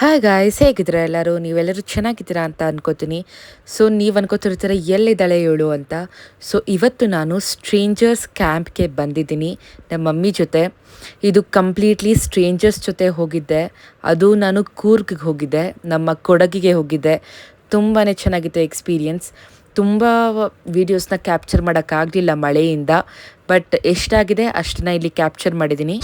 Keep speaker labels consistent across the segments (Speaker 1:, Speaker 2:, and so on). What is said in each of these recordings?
Speaker 1: Hi guys, ಹೇಗಿದ್ದೀರಾ ಎಲ್ಲರೂ? ನೀವೆಲ್ಲರೂ ಚೆನ್ನಾಗಿದ್ದೀರಾ ಅಂತ ಅನ್ಕೋತೀನಿ. ಸೊ ನೀವು ಅನ್ಕೋತಿರ್ತೀರ ಎಲ್ಲಿದ್ದಾಳೆ ಇವಳು ಅಂತ. ಸೊ ಇವತ್ತು ನಾನು ಸ್ಟ್ರೇಂಜರ್ಸ್ ಕ್ಯಾಂಪ್ಗೆ ಬಂದಿದ್ದೀನಿ ನಮ್ಮ ಮಮ್ಮಿ ಜೊತೆ. ಇದು ಕಂಪ್ಲೀಟ್ಲಿ ಸ್ಟ್ರೇಂಜರ್ಸ್ ಜೊತೆ ಹೋಗಿದ್ದೆ. ಅದು ನಾನು ಕೂರ್ಗ್ಗೆ ಹೋಗಿದ್ದೆ, ನಮ್ಮ ಕೊಡಗಿಗೆ ಹೋಗಿದ್ದೆ. ತುಂಬಾ ಚೆನ್ನಾಗಿತ್ತು ಎಕ್ಸ್ಪೀರಿಯನ್ಸ್. ತುಂಬ ವೀಡಿಯೋಸ್ನ ಕ್ಯಾಪ್ಚರ್ ಮಾಡೋಕ್ಕಾಗಲಿಲ್ಲ ಮಳೆಯಿಂದ, ಬಟ್ ಎಷ್ಟಾಗಿದೆ ಅಷ್ಟನ್ನ ಇಲ್ಲಿ ಕ್ಯಾಪ್ಚರ್ ಮಾಡಿದ್ದೀನಿ.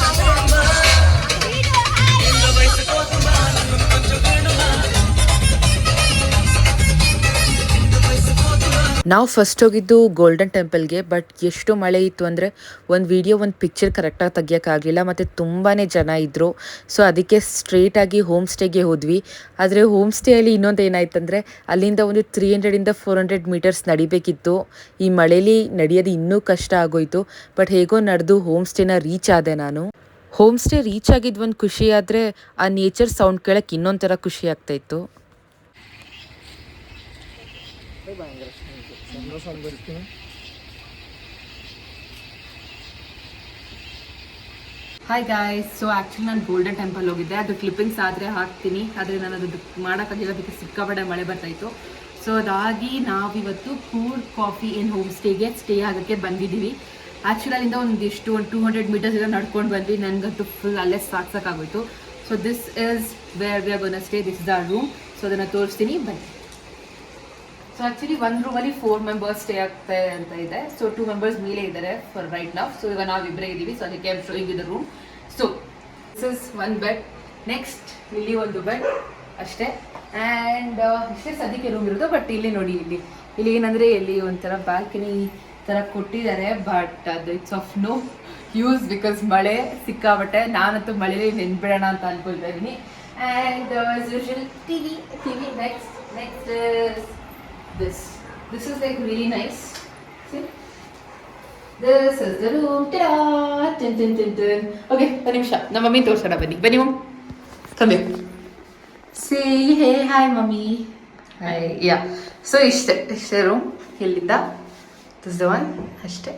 Speaker 1: ನಾವು ಫಸ್ಟ್ ಹೋಗಿದ್ದು ಗೋಲ್ಡನ್ ಟೆಂಪಲ್ಗೆ, ಬಟ್ ಎಷ್ಟು ಮಳೆ ಇತ್ತು ಅಂದರೆ ಒಂದು ಒಂದು ಪಿಕ್ಚರ್ ಕರೆಕ್ಟಾಗಿ ತೆಗಿಯೋಕ್ಕಾಗಲಿಲ್ಲ, ಮತ್ತು ತುಂಬಾ ಜನ ಇದ್ದರು. ಸೊ ಅದಕ್ಕೆ ಸ್ಟ್ರೇಟಾಗಿ ಹೋಮ್ ಸ್ಟೇಗೆ ಹೋದ್ವಿ. ಆದರೆ ಹೋಮ್ ಸ್ಟೇಯಲ್ಲಿ ಇನ್ನೊಂದು ಏನಾಯ್ತಂದರೆ, ಅಲ್ಲಿಂದ ಒಂದು 300 400 ಮೀಟರ್ಸ್ ನಡಿಬೇಕಿತ್ತು. ಈ ಮಳೇಲಿ ನಡೆಯೋದು ಇನ್ನೂ ಕಷ್ಟ ಆಗೋಯಿತು, ಬಟ್ ಹೇಗೋ ನಡೆದು ಹೋಮ್ ಸ್ಟೇನ ರೀಚ್ ಆದೆ ನಾನು. ಹೋಮ್ ಸ್ಟೇ ರೀಚ್ ಆಗಿದ್ದು ಒಂದು ಖುಷಿ, ಆದರೆ ಆ ನೇಚರ್ ಸೌಂಡ್ ಕೇಳೋಕ್ಕೆ ಇನ್ನೊಂಥರ ಖುಷಿ ಆಗ್ತಾಯಿತ್ತು. ಹಾಯ್ ಗಾಯ್ಸ್, ಸೊ ಆ್ಯಕ್ಚುಲಿ ನಾನು ಗೋಲ್ಡನ್ ಟೆಂಪಲ್ ಹೋಗಿದ್ದೆ. ಅದು ಕ್ಲಿಪ್ಪಿಂಗ್ಸ್ ಆದರೆ ಹಾಕ್ತೀನಿ, ಆದರೆ ನಾನು ಅದು ಮಾಡೋಕ್ಕಾಗಿರೋದಕ್ಕೆ ಸಿಕ್ಕಾಪಟ್ಟೆ ಮಳೆ ಬರ್ತಾಯಿತ್ತು. ಸೊ ಅದಾಗಿ ನಾವಿವತ್ತು Coorg coffee in home stay ಆಗೋಕ್ಕೆ ಬಂದಿದ್ದೀವಿ. ಆ್ಯಕ್ಚುಲಿ ಅಲ್ಲಿಂದ ಒಂದು 200 ಮೀಟರ್ಸ್ ಎಲ್ಲ ನಡ್ಕೊಂಡು ಬಂದ್ವಿ. ನನಗಂತೂ ಫುಲ್ ಅಲ್ಲೇ ಸಾಕಾಗೋಯಿತು. So this is where we are gonna stay. This is our room. So ಅದನ್ನು ತೋರಿಸ್ತೀನಿ, ಬನ್ನಿ. ಸೊ ಆ್ಯಕ್ಚುಲಿ ಒಂದು ರೂಮಲ್ಲಿ 4 ಮೆಂಬರ್ಸ್ ಸ್ಟೇ ಆಗ್ತಾ ಅಂತ ಇದೆ. ಸೊ 2 ಮೆಂಬರ್ಸ್ ಮೇಲೆ ಇದ್ದಾರೆ ಫಾರ್ ರೈಟ್ ನೌ. ಸೊ ಈಗ ನಾವು ಇಬ್ಬರೇ ಇದ್ದೀವಿ. ಸೊ ಅದಕ್ಕೆ I am showing the room. So this is one bed, next ಇಲ್ಲಿ ಒಂದು ಬೆಡ್ ಅಷ್ಟೇ. ಆ್ಯಂಡ್ ಇಷ್ಟೇ ಸದ್ಯಕ್ಕೆ ರೂಮ್ ಇರೋದು. ಬಟ್ ಇಲ್ಲಿ ನೋಡಿ, ಇಲ್ಲಿ ಏನಂದರೆ ಇಲ್ಲಿ ಒಂಥರ ಬ್ಯಾಲ್ಕನಿ ಥರ ಕೊಟ್ಟಿದ್ದಾರೆ, ಬಟ್ ಅದು it's of no use because ಮಳೆ ಸಿಕ್ಕಾಬಟ್ಟೆ. ನಾನಂತೂ ಮಳೆಯಲ್ಲಿ ನೆನ್ಬಿಡೋಣ ಅಂತ ಅನ್ಕೊಳ್ತಾ ಇದ್ದೀನಿ. And usual TV next this is like really nice. See, this is the room. Ta-da! Tin tin tin tin. Okay, one ನಿಮಿಷ ನಮ್ಮ ಮಮ್ಮಿ ತೋರ್ಸೋಣ. ಬನ್ನಿ ಮಮ್, come here. Say hey, hi mommy. Hi. Yeah, so ಇಷ್ಟೇ room. ಇಲ್ಲಿಂದ this is the one ಅಷ್ಟೇ.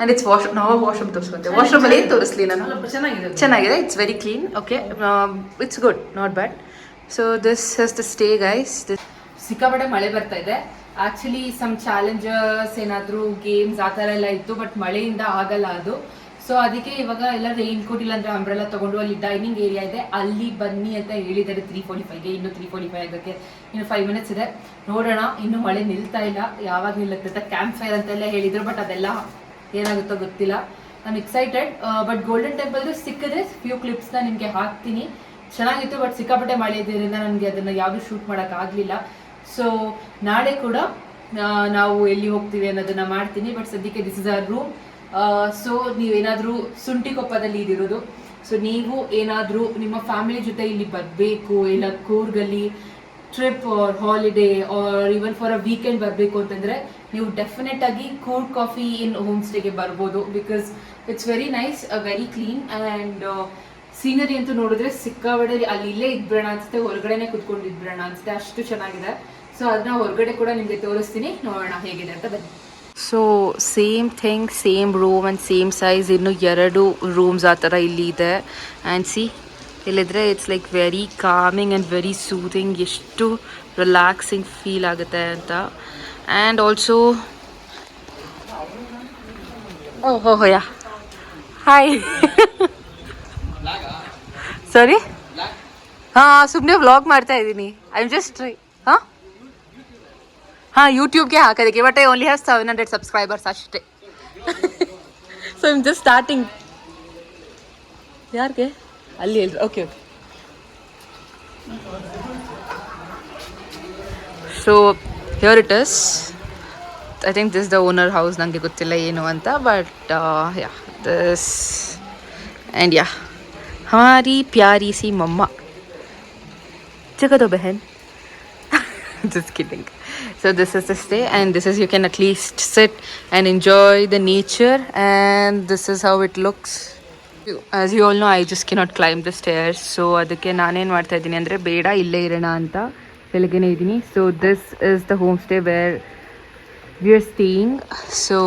Speaker 1: and it's ನಾವು washroom ತೋರಿಸ್ಕೊಂತೆ. Washroom ಅಲ್ಲಿ ಏನು ತೋರಿಸ್ಲಿ ನಾನು? ಚೆನ್ನಾಗಿದೆ. It's very clean. Okay, it's good, not bad. So this is the stay guys. ಸಿಕ್ಕಾಪಟ್ಟೆ ಮಳೆ ಬರ್ತಾ ಇದೆ. ಆ್ಯಕ್ಚುಲಿ ಸಮ್ ಚಾಲೆಂಜಸ್ ಏನಾದರೂ ಗೇಮ್ಸ್ ಆ ಥರ ಎಲ್ಲ ಇತ್ತು, ಬಟ್ ಮಳೆಯಿಂದ ಆಗಲ್ಲ ಅದು. ಸೊ ಅದಕ್ಕೆ ಇವಾಗ ಎಲ್ಲ ರೈನ್ ಕೋಟ್ ಇಲ್ಲ ಅಂದರೆ ಅಂಬ್ರೆಲ್ಲ ತೊಗೊಂಡು ಅಲ್ಲಿ ಡೈನಿಂಗ್ ಏರಿಯಾ ಇದೆ, ಅಲ್ಲಿ ಬನ್ನಿ ಅಂತ ಹೇಳಿದ್ದಾರೆ 3:45ಗೆ. ಇನ್ನು 3:45 ಆಗೋಕ್ಕೆ ಇನ್ನು 5 ಮಿನಿಟ್ಸ್ ಇದೆ. ನೋಡೋಣ, ಇನ್ನು ಮಳೆ ನಿಲ್ತಾ ಇಲ್ಲ, ಯಾವಾಗ ನಿಲ್ಲುತ್ತೆ ಅಂತ. ಕ್ಯಾಂಪ್ ಫೈರ್ ಅಂತೆಲ್ಲ ಹೇಳಿದರು, ಬಟ್ ಅದೆಲ್ಲ ಏನಾಗುತ್ತೋ ಗೊತ್ತಿಲ್ಲ. ನಾನು ಎಕ್ಸೈಟೆಡ್. ಬಟ್ ಗೋಲ್ಡನ್ ಟೆಂಪಲ್ದು ಸಿಕ್ಕಿದ್ರೆ ಫ್ಯೂ ಕ್ಲಿಪ್ಸ್ನ ನಿಮಗೆ ಹಾಕ್ತೀನಿ. ಚೆನ್ನಾಗಿತ್ತು, ಬಟ್ ಸಿಕ್ಕಾಪಟ್ಟೆ ಮಳೆ ಇದರಿಂದ ನನಗೆ ಅದನ್ನು ಯಾವುದು ಶೂಟ್ ಮಾಡೋಕ್ಕಾಗಲಿಲ್ಲ. ಸೊ ನಾಳೆ ಕೂಡ ನಾವು ಎಲ್ಲಿ ಹೋಗ್ತೀವಿ ಅನ್ನೋದನ್ನು ಮಾಡ್ತೀನಿ. ಬಟ್ ಸದ್ಯಕ್ಕೆ this is our room. So ನೀವೇನಾದರೂ ಸುಂಟಿಕೊಪ್ಪದಲ್ಲಿ ಇದಿರೋದು, ಸೊ ನೀವು ಏನಾದರೂ ನಿಮ್ಮ ಫ್ಯಾಮಿಲಿ ಜೊತೆ ಇಲ್ಲಿ ಬರಬೇಕು, ಇಲ್ಲ ಕೂರ್ಗಲ್ಲಿ trip or holiday or even for a weekend ಬರಬೇಕು ಅಂತಂದರೆ ನೀವು ಡೆಫಿನೆಟ್ ಆಗಿ ಕೂರ್ಗ್ ಕಾಫಿ ಇನ್ ಹೋಮ್ ಸ್ಟೇಗೆ ಬರ್ಬೋದು. Because it's very nice, very clean, and scenery ಅಂತೂ ನೋಡಿದ್ರೆ ಸಿಕ್ಕಾಬಡೆ ಅಲ್ಲಿ ಇಲ್ಲೇ ಇದ್ಬಿಡೋಣ ಅನ್ಸುತ್ತೆ, ಹೊರಗಡೆನೆ ಕುತ್ಕೊಂಡು ಇದ್ಬಿಡೋಣ ಅನ್ಸುತ್ತೆ, ಅಷ್ಟು ಚೆನ್ನಾಗಿದೆ. ಸೊ ಅದನ್ನ ಹೊರಗಡೆ ಕೂಡ ನಿಮಗೆ ತೋರಿಸ್ತೀನಿ, ನೋಡೋಣ ಹೇಗಿದೆ ಅಂತ ಬನ್ನಿ. So same thing, same room and same size. ಇನ್ನು 2 ರೂಮ್ಸ್ ಆ ಥರ ಇಲ್ಲಿ ಇದೆ. ಆ್ಯಂಡ್ ಸಿ, ಇಲ್ಲಿದ್ರೆ it's like very calming and very soothing. ಎಷ್ಟು ರಿಲ್ಯಾಕ್ಸಿಂಗ್ ಫೀಲ್ ಆಗುತ್ತೆ ಅಂತ. ಆ್ಯಂಡ್ ಆಲ್ಸೋ ಓಹೋ ಯಾ ಹಾಯ್ ಸಾರಿ, ಸುಮ್ಮನೆ ವ್ಲಾಗ್ ಮಾಡ್ತಾ ಇದ್ದೀನಿ. ಐ ಆಮ್ ಜಸ್ಟ್ ಯೂಟ್ಯೂಬ್ಗೆ ಹಾಕೋದಕ್ಕೆ. But I only have 700 subscribers ಅಷ್ಟೇ. So I am just starting. ಯಾರಿಗೆ ಅಲ್ಲಿ ಹೇಳ್ರಿ. Okay. So here it is. I think this the owner house. ನನಗೆ ಗೊತ್ತಿಲ್ಲ ಏನು ಅಂತ, but yeah this and yeah हमारी प्यारी सी मम्मा. जगह दो बहन. Just kidding. So this is the stay, and this is, you can at least sit and enjoy the nature, and this is how it looks. As you all know, I just cannot climb the stairs. So ಅದಕ್ಕೆ ನಾನೇನು ಮಾಡ್ತಾ ಇದ್ದೀನಿ ಅಂದರೆ, ಬೇಡ ಇಲ್ಲೇ ಇರೋಣ ಅಂತ ಬೆಳಗ್ಗೆನೇ ಇದ್ದೀನಿ. So this is the home stay where we are staying. So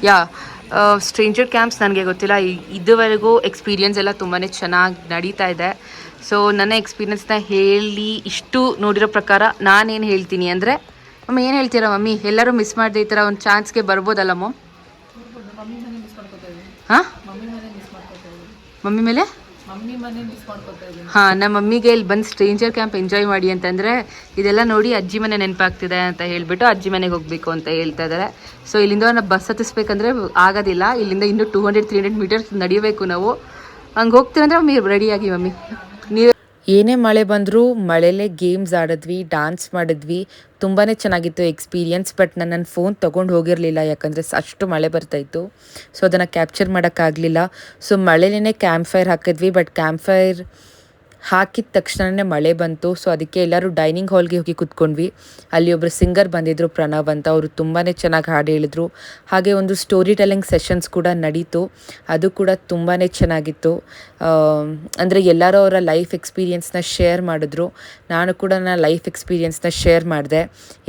Speaker 1: yeah, stranger camps ನನಗೆ ಗೊತ್ತಿಲ್ಲ, ಇದುವರೆಗೂ ಎಕ್ಸ್ಪೀರಿಯನ್ಸ್ ಎಲ್ಲ ತುಂಬಾ ಚೆನ್ನಾಗಿ ನಡೀತಾ ಇದೆ. ಸೊ ನನ್ನ ಎಕ್ಸ್ಪೀರಿಯನ್ಸ್ನ ಹೇಳಿ ಇಷ್ಟು ನೋಡಿರೋ ಪ್ರಕಾರ ನಾನೇನು ಹೇಳ್ತೀನಿ ಅಂದರೆ, ಮಮ್ಮಿ ಏನು ಹೇಳ್ತೀರಾ ಮಮ್ಮಿ? ಎಲ್ಲರೂ ಮಿಸ್ ಮಾಡಿದೆ ಈ ಥರ ಒಂದು ಚಾನ್ಸ್ಗೆ ಬರ್ಬೋದಲ್ಲಮ್ಮ? ಹಾಂ, ಮಮ್ಮಿ ಮೇಲೆ ಹಾಂ, ನಮ್ಮ ಮಮ್ಮಿಗೆ ಇಲ್ಲಿ ಬಂದು ಸ್ಟ್ರೇಂಜರ್ ಕ್ಯಾಂಪ್ ಎಂಜಾಯ್ ಮಾಡಿ ಅಂತಂದರೆ ಇದೆಲ್ಲ ನೋಡಿ ಅಜ್ಜಿ ಮನೆ ನೆನಪಾಗ್ತಿದೆ ಅಂತ ಹೇಳಿಬಿಟ್ಟು ಅಜ್ಜಿ ಮನೆಗೆ ಹೋಗಬೇಕು ಅಂತ ಹೇಳ್ತಾ ಇದ್ದಾರೆ. ಸೊ ಇಲ್ಲಿಂದ ನಾವು ಬಸ್ ಹತ್ತಿಸ್ಬೇಕಂದ್ರೆ ಆಗೋದಿಲ್ಲ, ಇಲ್ಲಿಂದ ಇನ್ನೂ 200-300 ಮೀಟರ್ಸ್ ನಡಿಬೇಕು ನಾವು. ಹಂಗೆ ಹೋಗ್ತೀರಂದ್ರೆ ಮಮ್ಮಿ ರೆಡಿಯಾಗಿ ಮಮ್ಮಿ. ನೀವು ಏನೇ ಮಳೆ ಬಂದರೂ ಮಳೆಯಲ್ಲೇ ಗೇಮ್ಸ್ ಆಡಿದ್ವಿ, ಡ್ಯಾನ್ಸ್ ಮಾಡಿದ್ವಿ, ತುಂಬಾ ಚೆನ್ನಾಗಿತ್ತು ಎಕ್ಸ್ಪೀರಿಯನ್ಸ್. ಬಟ್ ನಾನು ನನ್ನ ಫೋನ್ ತೊಗೊಂಡು ಹೋಗಿರಲಿಲ್ಲ, ಯಾಕಂದರೆ ಅಷ್ಟು ಮಳೆ ಬರ್ತಾಯಿತ್ತು. ಸೊ ಅದನ್ನು ಕ್ಯಾಪ್ಚರ್ ಮಾಡೋಕ್ಕಾಗಲಿಲ್ಲ. ಸೊ ಮಳೆಲೇ ಕ್ಯಾಂಪ್ ಫೈರ್ ಹಾಕಿದ್ವಿ, ಬಟ್ ಕ್ಯಾಂಪ್ ಫೈರ್ ಹಾಕಿದ ತಕ್ಷಣವೇ ಮಳೆ ಬಂತು. ಸೊ ಅದಕ್ಕೆ ಎಲ್ಲರೂ ಡೈನಿಂಗ್ ಹಾಲ್ಗೆ ಹೋಗಿ ಕೂತ್ಕೊಂಡ್ವಿ. ಅಲ್ಲಿ ಒಬ್ಬರು ಸಿಂಗರ್ ಬಂದಿದ್ದರು, ಪ್ರಣವ್ ಅಂತ. ಅವರು ತುಂಬಾ ಚೆನ್ನಾಗಿ ಹಾಡು ಹೇಳಿದರು. ಹಾಗೆ ಒಂದು ಸ್ಟೋರಿ ಟೆಲ್ಲಿಂಗ್ ಸೆಷನ್ಸ್ ಕೂಡ ನಡೀತು, ಅದು ಕೂಡ ತುಂಬಾ ಚೆನ್ನಾಗಿತ್ತು. ಅಂದರೆ ಎಲ್ಲರೂ ಅವರ ಲೈಫ್ ಎಕ್ಸ್ಪೀರಿಯನ್ಸ್ನ ಶೇರ್ ಮಾಡಿದ್ರು, ನಾನು ಕೂಡ ನನ್ನ ಲೈಫ್ ಎಕ್ಸ್ಪೀರಿಯನ್ಸ್ನ ಶೇರ್ ಮಾಡಿದೆ.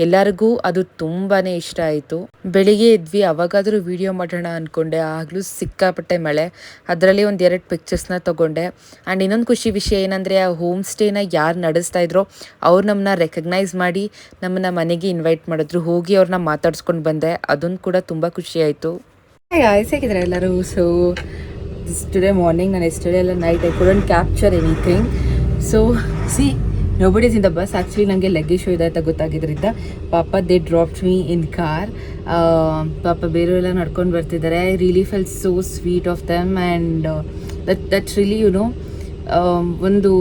Speaker 1: ಎಲ್ಲರಿಗೂ ಅದು ತುಂಬಾ ಇಷ್ಟ ಆಯಿತು. ಬೆಳಿಗ್ಗೆ ಇದ್ವಿ, ಅವಾಗಾದರೂ ವೀಡಿಯೋ ಮಾಡೋಣ ಅಂದ್ಕೊಂಡೆ, ಆಗಲೂ ಸಿಕ್ಕಾಪಟ್ಟೆ ಮಳೆ. ಅದರಲ್ಲಿ ಒಂದು 2 ಪಿಕ್ಚರ್ಸ್ನ ತೊಗೊಂಡೆ. ಆ್ಯಂಡ್ ಇನ್ನೊಂದು ಖುಷಿ ವಿಷಯ ಏನಂದರೆ, ಆ ಹೋಮ್ ಸ್ಟೇನ ಯಾರು ನಡೆಸ್ತಾ ಇದ್ರೋ ಅವ್ರು ನಮ್ಮನ್ನ ರೆಕಗ್ನೈಸ್ ಮಾಡಿ ನಮ್ಮನ್ನ ಮನೆಗೆ ಇನ್ವೈಟ್ ಮಾಡಿದ್ರು. ಹೋಗಿ ಅವ್ರನ್ನ ಮಾತಾಡ್ಸ್ಕೊಂಡು ಬಂದೆ, ಅದೊಂದು ಕೂಡ ತುಂಬ ಖುಷಿ ಆಯಿತು. ಹೇಗಿದ್ದಾರೆ ಎಲ್ಲರೂ? ಸೊ ಟುಡೇ ಮಾರ್ನಿಂಗ್, ನಾನು ಎಸ್ಟರ್ಡೇ ಎಲ್ಲ night I couldn't capture anything. So see nobody is in the bus. Actually ನನಗೆ ಲಗೇಜ್ ಶೋ ಇದೆ ಅಂತ ಗೊತ್ತಾಗಿದ್ದರಿಂದ ಪಾಪ they dropped me in car. ಪಾಪ ಬೇರೆಯವರೆಲ್ಲ ನಡ್ಕೊಂಡು ಬರ್ತಿದ್ದಾರೆ. I really felt so sweet of them and that's really ಒಂದು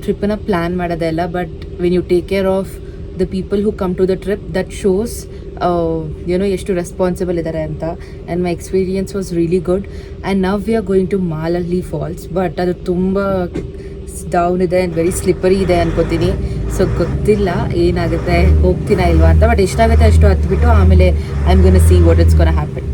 Speaker 1: ಟ್ರಿಪ್ಪನ್ನು ಪ್ಲ್ಯಾನ್ ಮಾಡೋದೇ ಅಲ್ಲ, but when you take care of the people who come to the trip, that shows ಎಷ್ಟು responsible ಇದ್ದಾರೆ ಅಂತ. And my experience was really good. And now we are going to ಮಾಲಲ್ಲಿ falls, but ಅದು ತುಂಬ down ಇದೆ and very slippery ಇದೆ ಅನ್ಕೋತೀನಿ. So ಗೊತ್ತಿಲ್ಲ ಏನಾಗುತ್ತೆ, ಹೋಗ್ತೀನಾ ಇಲ್ವಾ ಅಂತ. ಬಟ್ ಎಷ್ಟಾಗುತ್ತೆ ಅಷ್ಟು ಹತ್ಬಿಟ್ಟು ಆಮೇಲೆ I am ಗೋನ see what it's ಗೋನ happen.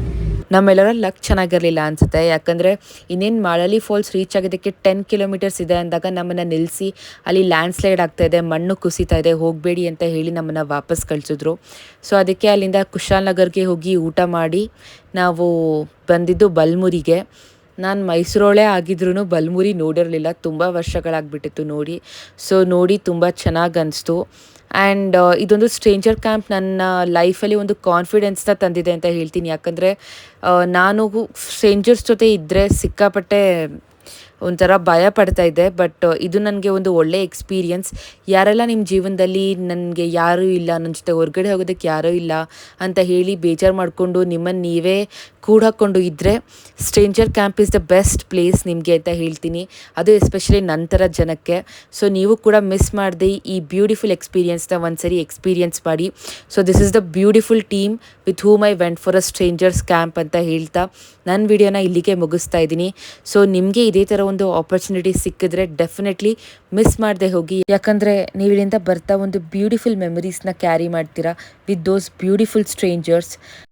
Speaker 1: ನಮ್ಮೆಲ್ಲರ ಲಕ್ ಚೆನ್ನಾಗಿರಲಿಲ್ಲ ಅನಿಸುತ್ತೆ, ಯಾಕಂದರೆ ಇನ್ನೇನು ಮಾಳಲಿ ಫಾಲ್ಸ್ ರೀಚ್ ಆಗೋದಕ್ಕೆ 10 ಕಿಲೋಮೀಟರ್ಸ್ ಇದೆ ಅಂದಾಗ ನಮ್ಮನ್ನು ನಿಲ್ಲಿಸಿ ಅಲ್ಲಿ ಲ್ಯಾಂಡ್ ಸ್ಲೈಡ್ ಆಗ್ತಾಯಿದೆ, ಮಣ್ಣು ಕುಸಿತಾ ಇದೆ, ಹೋಗಬೇಡಿ ಅಂತ ಹೇಳಿ ನಮ್ಮನ್ನು ವಾಪಸ್ ಕಳಿಸಿದ್ರು. ಸೊ ಅದಕ್ಕೆ ಅಲ್ಲಿಂದ ಕುಶಾಲನಗರ್ಗೆ ಹೋಗಿ ಊಟ ಮಾಡಿ ನಾವು ಬಂದಿದ್ದು ಬಲ್ಮುರಿಗೆ. ನಾನು ಮೈಸೂರೊಳೇ ಆಗಿದ್ರೂ ಬಲ್ಮುರಿ ನೋಡಿರಲಿಲ್ಲ, ತುಂಬ ವರ್ಷಗಳಾಗ್ಬಿಟ್ಟಿತ್ತು ನೋಡಿ. ಸೊ ನೋಡಿ ತುಂಬ ಚೆನ್ನಾಗಿ ಅನಿಸ್ತು. ಆ್ಯಂಡ್ ಇದೊಂದು ಸ್ಟ್ರೇಂಜರ್ ಕ್ಯಾಂಪ್ ನನ್ನ ಲೈಫಲ್ಲಿ ಒಂದು ಕಾನ್ಫಿಡೆನ್ಸ್ನ ತಂದಿದೆ ಅಂತ ಹೇಳ್ತೀನಿ. ಯಾಕಂದರೆ ನಾನು ಸ್ಟ್ರೇಂಜರ್ಸ್ ಜೊತೆ ಇದ್ದರೆ ಸಿಕ್ಕಾಪಟ್ಟೆ ಒಂಥರ ಭಯ ಪಡ್ತಾ ಇದ್ದೆ. ಬಟ್ ಇದು ನನಗೆ ಒಂದು ಒಳ್ಳೆ ಎಕ್ಸ್ಪೀರಿಯನ್ಸ್. ಯಾರೆಲ್ಲ ನಿಮ್ಮ ಜೀವನದಲ್ಲಿ ನನಗೆ ಯಾರೂ ಇಲ್ಲ, ನನ್ನ ಜೊತೆ ಹೊರಗಡೆ ಹೋಗೋದಕ್ಕೆ ಯಾರೂ ಇಲ್ಲ ಅಂತ ಹೇಳಿ ಬೇಜಾರು ಮಾಡಿಕೊಂಡು ನಿಮ್ಮನ್ನು ನೀವೇ ಕೂಡಾಕೊಂಡು ಇದ್ದರೆ stranger camp is the best place ನಿಮಗೆ ಅಂತ ಹೇಳ್ತೀನಿ, ಅದು ಎಸ್ಪೆಷಲಿ ನಂತರ ಜನಕ್ಕೆ. ಸೊ ನೀವು ಕೂಡ ಮಿಸ್ ಮಾಡದೆ ಈ ಬ್ಯೂಟಿಫುಲ್ ಎಕ್ಸ್ಪೀರಿಯನ್ಸ್ನ ಒಂದ್ಸರಿ ಎಕ್ಸ್ಪೀರಿಯನ್ಸ್ ಮಾಡಿ. So this is the beautiful team with whom I went for a stranger's camp ಅಂತ ಹೇಳ್ತಾ ನನ್ನ ವಿಡಿಯೋನ ಇಲ್ಲಿಗೆ ಮುಗಿಸ್ತಾ ಇದ್ದೀನಿ. ಸೊ ನಿಮಗೆ ಇದೇ ಥರ ಒಂದು ಆಪರ್ಚುನಿಟಿ ಸಿಕ್ಕಿದ್ರೆ ಡೆಫಿನೆಟ್ಲಿ ಮಿಸ್ ಮಾಡದೆ ಹೋಗಿ, ಯಾಕಂದರೆ ನೀವು ಇಲ್ಲಿಂದ ಬರ್ತಾ ಒಂದು ಬ್ಯೂಟಿಫುಲ್ ಮೆಮರೀಸ್ನ ಕ್ಯಾರಿ ಮಾಡ್ತೀರಾ ವಿತ್ ದೋಸ್ ಬ್ಯೂಟಿಫುಲ್ ಸ್ಟ್ರೇಂಜರ್ಸ್.